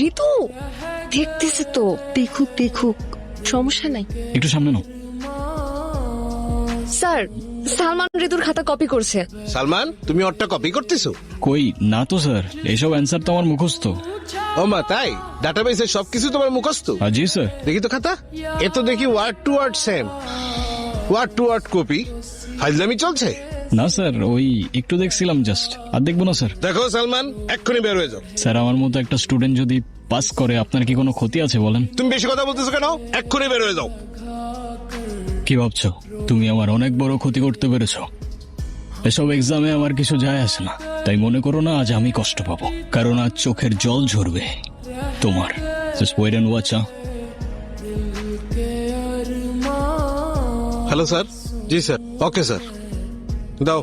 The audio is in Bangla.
ঋতু দেখতেছে তো, দেখুক দেখুক, সমস্যা নাই। একটু সামনে নাও। স্যার, সালমান ঋতুর খাতা কপি করছে। সালমান, তুমি ওরটা কপি করতেছো? কই না তো স্যার, এইসব অ্যান্সার তো আমার মুখস্থ। ও মা, তাই? ডাটাবেসে সবকিছু তোমার মুখস্থ? জি স্যার। দেখি তো খাতা। এ তো দেখি word to word same, word to word copy. ফাইজলামি চলছে? না স্যার, ওই একটু দেখছিলাম জাস্ট, আর দেখবো না স্যার। দেখো সালমান, এক্ষুনি বের হয়ে যাও। স্যার, আমার মতো একটা স্টুডেন্ট যদি পাস করে আপনার কি কোনো ক্ষতি আছে বলেন? তুমি বেশি কথা বলতেছো কেন? এক্ষুনি বের হয়ে যাও। কি ভাবছো তুমি আমার অনেক বড় ক্ষতি করতে পেরেছো? এসব এক্সামে আমার কিছু যায় আসে না, তাই মনে করো না আজ আমি কষ্ট পাবো, কারণ আজ চোখের জল ঝরবে তোমার। Just wait and watch. Hello sir. জি স্যার, ওকে স্যার, দাও।